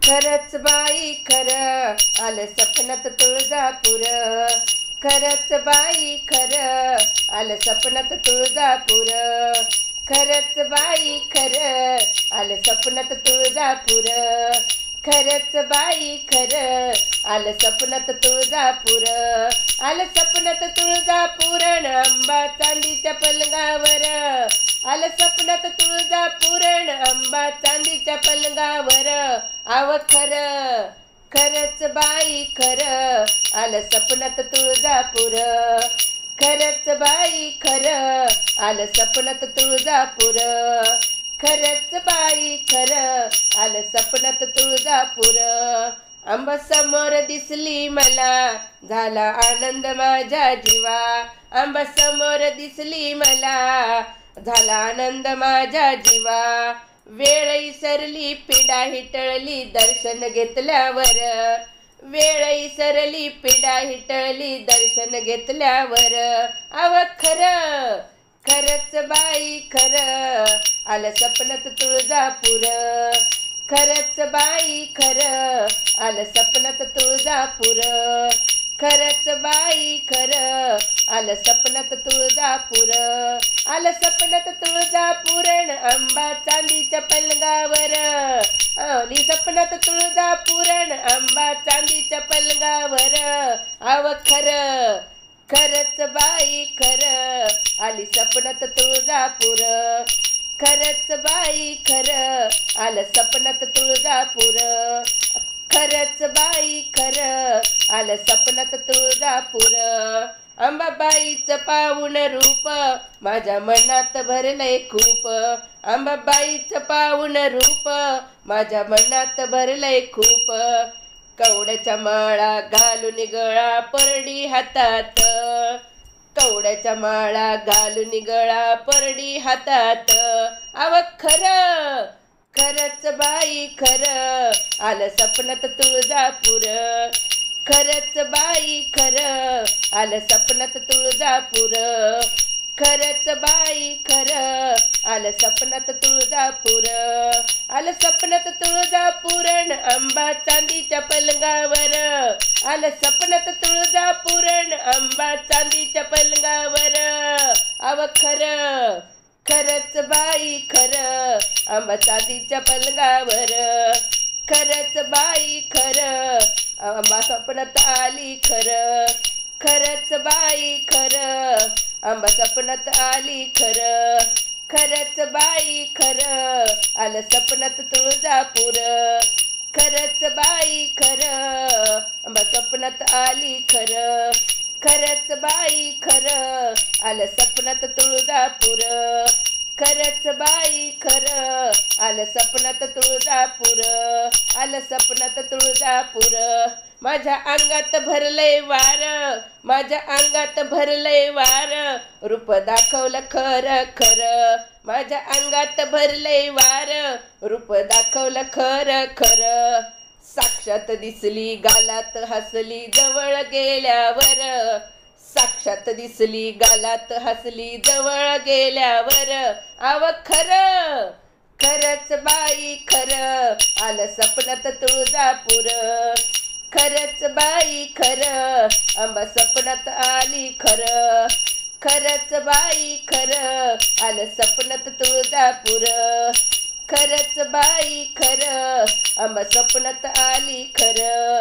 खरंच बाई खरं आलं सपनात तुळजापूर. खरंच बाई खरं आलं सपनात तुळजापूर. खरंच बाई खरं आलं सपनात तुळजापूर. खरंच बाई खरं आलं सपनात तुळजापूर. आलं सपनात तुळजापूर न अंबा चांदीच्या पलंगावर. आलं सपनात तुळजापूर न अंबा चांदीच्या पलंगावर. आव खरं खरंच बाई खरं आलं सपनात तुळजापूर. खरंच बाई खरं आलं सपनात तुळजापूर. खरंच बाई खरं आलं सपनात तुळजापूर. आंबा समोर दिसली मला झाला आनंद माझ्या जीवा. आंबा समोर दिसली मला झाला आनंद माझ्या जीवा. वेळ इसरली पिढा हिटळली दर्शन घेतल्यावर. वेळ इसरली पिढा हिटळली दर्शन घेतल्यावर. आव खरं खरंच बाई खरं आलं सपनात तुळजापूर. खरंच बाई खरं आलं सपनात तुळजापूर. खरंच बाई खरं आलं सपनात तुळजापूर. आलं सपनात तुळजापूर न अंबा चांदीच्या पलंगावर. आली सपनात तुळजापूर न अंबा चांदीच्या पलंगावर. आव खरं खरंच बाई खरं आली सपनात तुळजापूर. खरंच बाई खरं आलं सपनात तुळजापूर. खरंच बाई खरं आलं सपनात तुळजापूर. अंबाबाईचं पाऊण रूप माझ्या मनात भरलंय खूप. अंबाबाईचं पाऊण रूप माझ्या मनात भरलंय खूप. कवड्याच्या माळा घालून गळा परडी हातात. कवड्याच्या माळा घालून गळा परडी हातात. आव खरं खरंच बाई खरं आलं सपनात तुळजापूर. खरंच बाई खरं आलं सपनात तुळजापूर. खरंच बाई खरं आलं सपनात तुळजापूर. आलं सपनात तुळजापूर न अंबा चांदीच्या पलंगावर. आलं सपनात तुळजापूर न अंबा चांदीच्या पलंगावर. आव खरं खरंच बाई खरं अंबा चांदीच्या पलंगावर. खरंच बाई खरं अंबा सपनात आली खरं. खरंच बाई खरं अंबा सपनात आली खरं. खरंच बाई खरं आलं सपनात तुळजापूर. खरंच बाई खरं अंबा सपनात आली खरं. खरंच बाई खरं आलं सपनात तुळजापूर. खरंच बाई खरं आलं सपनात तुळजापूर. आलं सपनात तुळजापूर. माझ्या अंगात भरलंय वार. माझ्या अंगात भरलंय वार. रूप दाखवलं खरं खरं. माझ्या अंगात भरलंय वार. रूप दाखवलं खरं खरं. साक्षात दिसली गालात हसली जवळ गेल्यावर. साक्षात दिसली गालात हसली जवळ गेल्यावर. आव खरं खरंच बाई खरं आलं सपनात तुळजापूर. खरंच बाई खरं अंबा सपनात आली खरं. खरंच बाई खरं आलं सपनात तुळजापूर. खरंच बाई खरं अंबा सपनात आली खरं.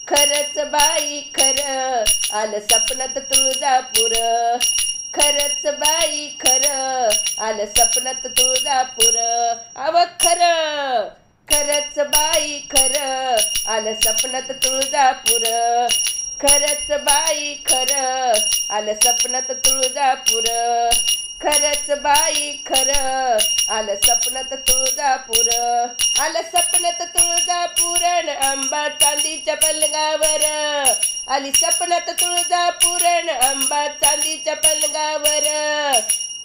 खरंच बाई खरं आलं सपनात तुळजापूर. खरंच बाई खरं आलं सपनात तुळजापूर. आव खरं खरंच बाई खरं आलं सपनात तुळजापूर. खरंच बाई खरं आलं सपनात तुळजापूर. खरंच बाई खरं आलं सपनात तुळजापूर. आलं सपनात तुळजापूर न अंबा चांदीच्या पलंगावर. आली सपनात तुळजापूर न अंबा चांदीच्या पलंगावर.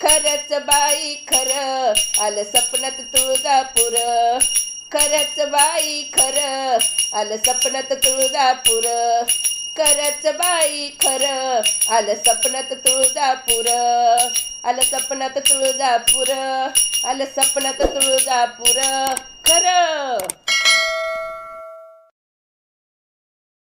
खरंच बाई खरं आलं सपनात तुळजापूर. खरंच बाई खरं आलं सपनात तुळजापूर. खरंच बाई खरं आलं सपनात तुळजापूर. आलं सपनात तुळजापूर. आलं सपनात तुळजापूर.